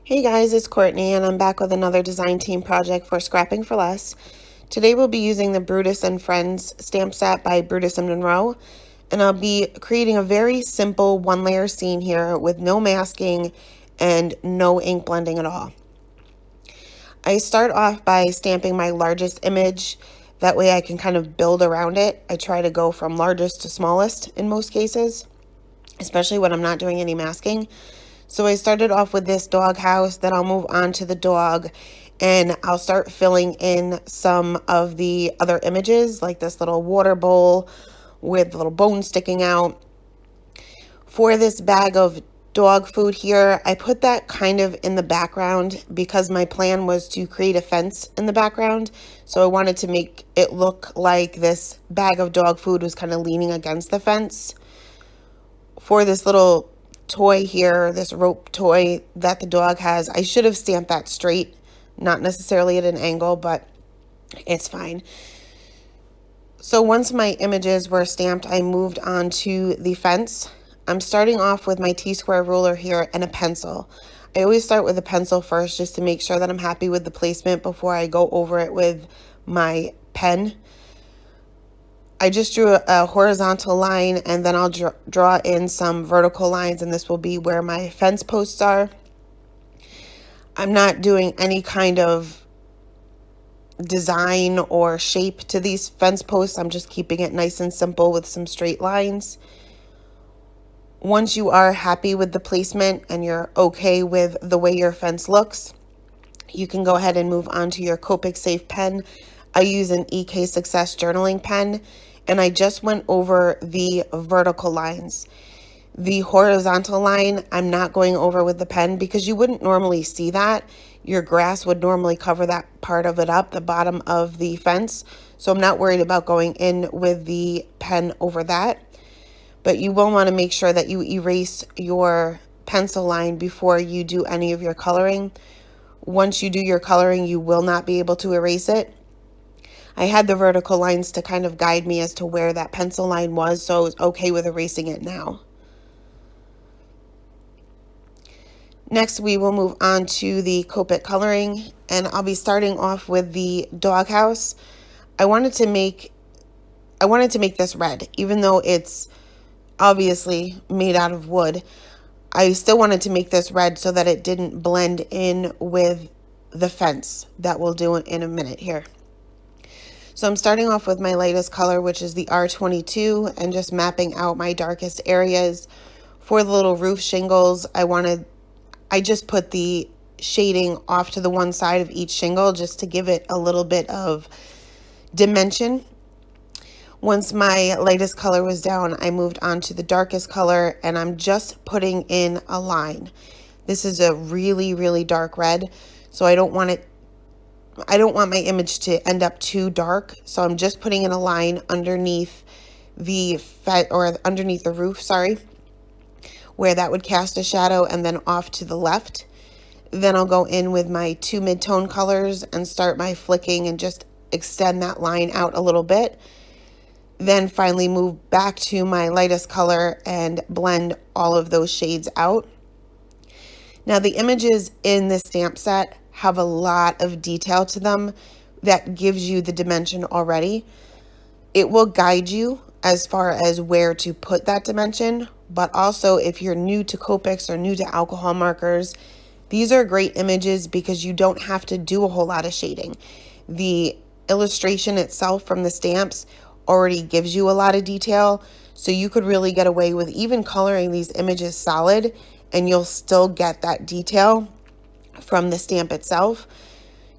Hey guys, it's Courtney and I'm back with another design team project for Scrapping for Less. Today we'll be using the Brutus and Friends stamp set by Brutus Monroe, and I'll be creating a very simple one-layer scene here with no masking and no ink blending at all. I start off by stamping my largest image. That way I can kind of build around it. I try to go from largest to smallest in most cases, especially when I'm not doing any masking. So I started off with this dog house, then I'll move on to the dog and I'll start filling in some of the other images, like this little water bowl with little bones sticking out. For this bag of dog food here, I put that kind of in the background because my plan was to create a fence in the background. So I wanted to make it look like this bag of dog food was kind of leaning against the fence. For this little toy here, this rope toy that the dog has, I should have stamped that straight, not necessarily at an angle, but it's fine. So once my images were stamped, I moved on to the fence. I'm starting off with my T-square ruler here and a pencil. I always start with a pencil first just to make sure that I'm happy with the placement before I go over it with my pen. I just drew a horizontal line and then I'll draw in some vertical lines, and this will be where my fence posts are. I'm not doing any kind of design or shape to these fence posts. I'm just keeping it nice and simple with some straight lines. Once you are happy with the placement and you're okay with the way your fence looks, you can go ahead and move on to your Copic Safe pen. I use an EK Success journaling pen, and I just went over the vertical lines. The horizontal line, I'm not going over with the pen because you wouldn't normally see that. Your grass would normally cover that part of it up, the bottom of the fence. So I'm not worried about going in with the pen over that. But you will want to make sure that you erase your pencil line before you do any of your coloring. Once you do your coloring, you will not be able to erase it. I had the vertical lines to kind of guide me as to where that pencil line was, so I was okay with erasing it now. Next, we will move on to the Copic coloring, and I'll be starting off with the doghouse. I wanted to make this red, even though it's obviously made out of wood. I still wanted to make this red so that it didn't blend in with the fence that we'll do in a minute here. So I'm starting off with my lightest color, which is the R22, and just mapping out my darkest areas. For the little roof shingles, I just put the shading off to the one side of each shingle just to give it a little bit of dimension. Once my lightest color was down, I moved on to the darkest color, and I'm just putting in a line. This is a really, really dark red, so I don't want my image to end up too dark. So I'm just putting in a line underneath underneath the roof, where that would cast a shadow, and then off to the left. Then I'll go in with my two mid-tone colors and start my flicking and just extend that line out a little bit. Then finally move back to my lightest color and blend all of those shades out. Now the images in this stamp set have a lot of detail to them that gives you the dimension already. It will guide you as far as where to put that dimension, but also if you're new to Copics or new to alcohol markers, these are great images because you don't have to do a whole lot of shading. The illustration itself from the stamps already gives you a lot of detail, so you could really get away with even coloring these images solid and you'll still get that detail from the stamp itself.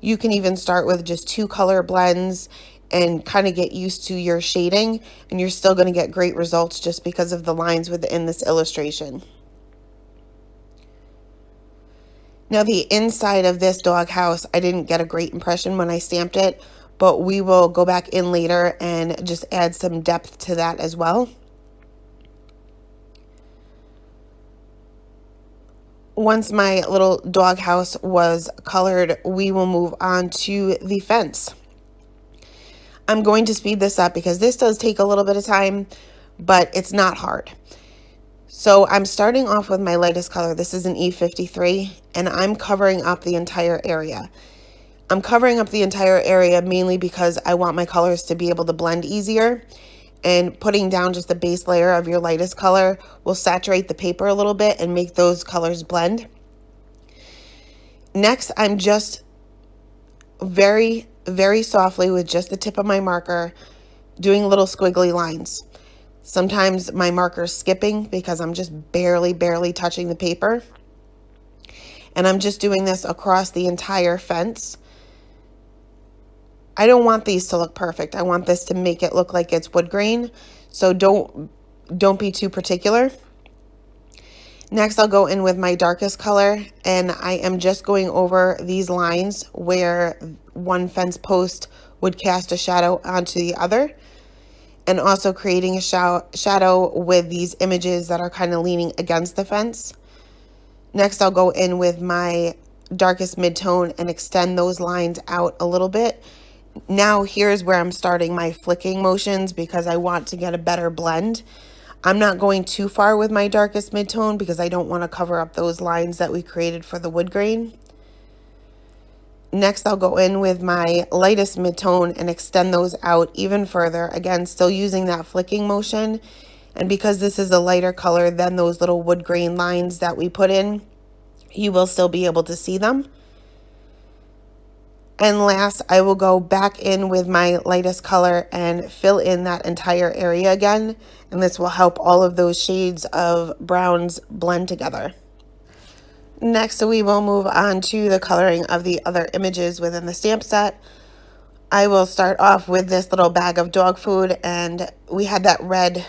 You can even start with just two color blends and kind of get used to your shading, and you're still going to get great results just because of the lines within this illustration. Now the inside of this doghouse, I didn't get a great impression when I stamped it, but we will go back in later and just add some depth to that as well. Once my little doghouse was colored, we will move on to the fence. I'm going to speed this up because this does take a little bit of time, but it's not hard. So I'm starting off with my lightest color. This is an E53, and I'm covering up the entire area. I'm covering up the entire area mainly because I want my colors to be able to blend easier, and putting down just a base layer of your lightest color will saturate the paper a little bit and make those colors blend. Next, I'm just very, very softly with just the tip of my marker doing little squiggly lines. Sometimes my marker's skipping because I'm just barely touching the paper. And I'm just doing this across the entire fence. I don't want these to look perfect. I want this to make it look like it's wood grain. So don't be too particular. Next, I'll go in with my darkest color, and I am just going over these lines where one fence post would cast a shadow onto the other, and also creating a shadow with these images that are kind of leaning against the fence. Next, I'll go in with my darkest mid-tone and extend those lines out a little bit. Now, here's where I'm starting my flicking motions because I want to get a better blend. I'm not going too far with my darkest mid-tone because I don't want to cover up those lines that we created for the wood grain. Next, I'll go in with my lightest mid-tone and extend those out even further. Again, still using that flicking motion. And because this is a lighter color than those little wood grain lines that we put in, you will still be able to see them. And last, I will go back in with my lightest color and fill in that entire area again. And this will help all of those shades of browns blend together. Next, we will move on to the coloring of the other images within the stamp set. I will start off with this little bag of dog food, and we had that red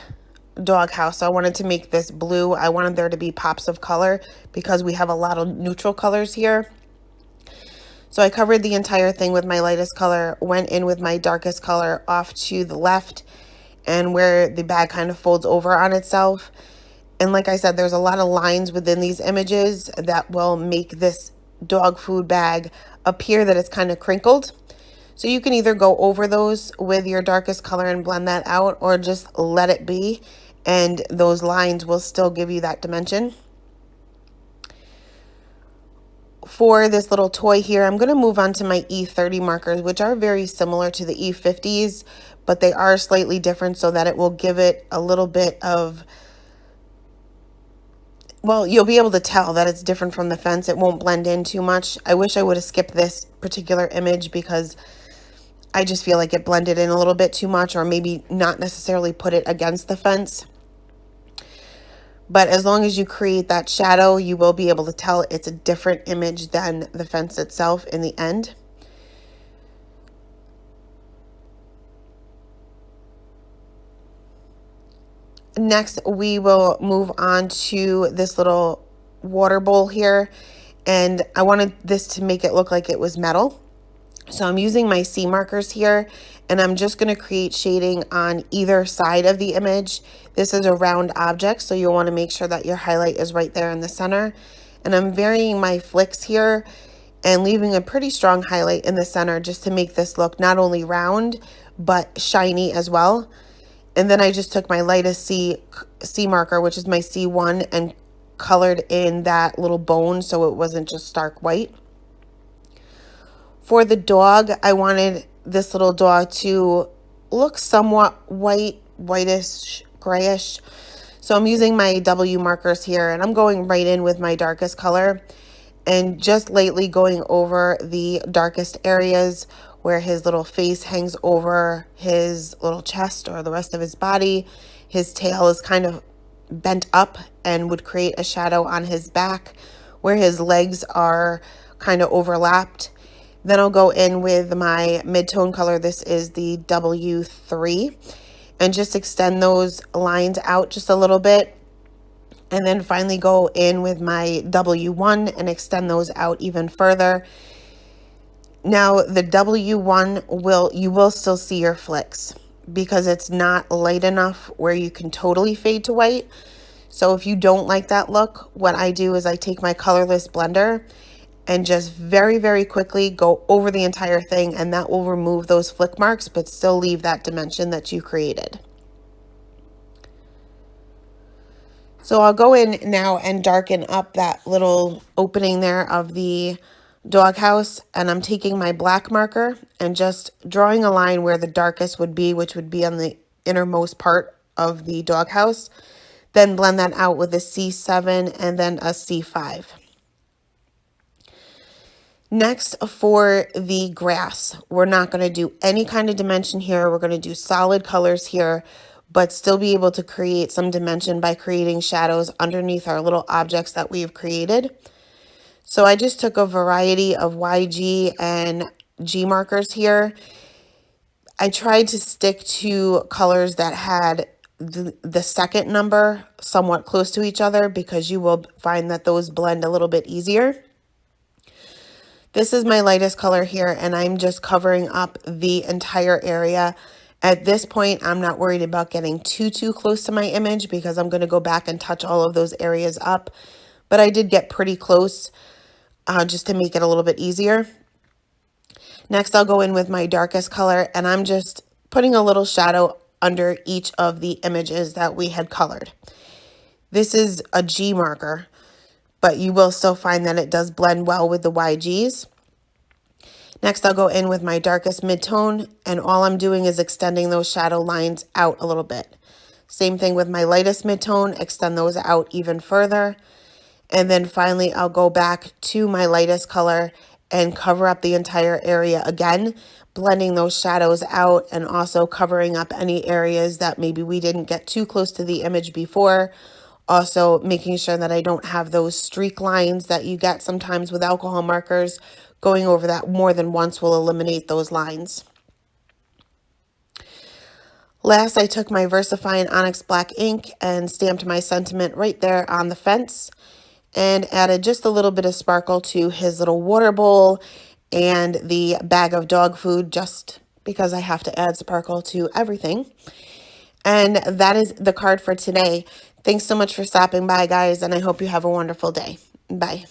dog house, so I wanted to make this blue. I wanted there to be pops of color because we have a lot of neutral colors here. So I covered the entire thing with my lightest color, went in with my darkest color off to the left and where the bag kind of folds over on itself. And like I said, there's a lot of lines within these images that will make this dog food bag appear that it's kind of crinkled. So you can either go over those with your darkest color and blend that out, or just let it be, and those lines will still give you that dimension. For this little toy here, I'm going to move on to my E30 markers, which are very similar to the E50s, but they are slightly different so that it will give it a little bit of, well, you'll be able to tell that it's different from the fence. It won't blend in too much. I wish I would have skipped this particular image because I just feel like it blended in a little bit too much, or maybe not necessarily put it against the fence. But as long as you create that shadow, you will be able to tell it's a different image than the fence itself in the end. Next, we will move on to this little water bowl here. And I wanted this to make it look like it was metal. So I'm using my C markers here, and I'm just going to create shading on either side of the image. This is a round object, so you'll want to make sure that your highlight is right there in the center. And I'm varying my flicks here and leaving a pretty strong highlight in the center just to make this look not only round, but shiny as well. And then I just took my lightest C marker, which is my C1, and colored in that little bone so it wasn't just stark white. For the dog, I wanted this little dog to look somewhat whitish, grayish. So I'm using my W markers here, and I'm going right in with my darkest color and just lightly going over the darkest areas where his little face hangs over his little chest or the rest of his body. His tail is kind of bent up and would create a shadow on his back where his legs are kind of overlapped. Then I'll go in with my mid-tone color. This is the W3, and just extend those lines out just a little bit. And then finally go in with my W1 and extend those out even further. Now the W1 you will still see your flicks because it's not light enough where you can totally fade to white. So if you don't like that look, what I do is I take my colorless blender and just very quickly go over the entire thing, and that will remove those flick marks but still leave that dimension that you created. So I'll go in now and darken up that little opening there of the doghouse, and I'm taking my black marker and just drawing a line where the darkest would be, which would be on the innermost part of the doghouse. Then blend that out with a C7 and then a C5. Next, for the grass, we're not going to do any kind of dimension here. We're going to do solid colors here, but still be able to create some dimension by creating shadows underneath our little objects that we've created. So I just took a variety of YG and G markers here. I tried to stick to colors that had the second number somewhat close to each other because you will find that those blend a little bit easier. This is my lightest color here, and I'm just covering up the entire area. At this point, I'm not worried about getting too close to my image because I'm going to go back and touch all of those areas up. But I did get pretty close just to make it a little bit easier. Next, I'll go in with my darkest color, and I'm just putting a little shadow under each of the images that we had colored. This is a G marker, but you will still find that it does blend well with the YGs. Next, I'll go in with my darkest midtone, and all I'm doing is extending those shadow lines out a little bit. Same thing with my lightest midtone, extend those out even further. And then finally, I'll go back to my lightest color and cover up the entire area again, blending those shadows out and also covering up any areas that maybe we didn't get too close to the image before. Also making sure that I don't have those streak lines that you get sometimes with alcohol markers. Going over that more than once will eliminate those lines. Last, I took my VersaFine Onyx Black ink and stamped my sentiment right there on the fence and added just a little bit of sparkle to his little water bowl and the bag of dog food, just because I have to add sparkle to everything. And that is the card for today. Thanks so much for stopping by, guys, and I hope you have a wonderful day. Bye.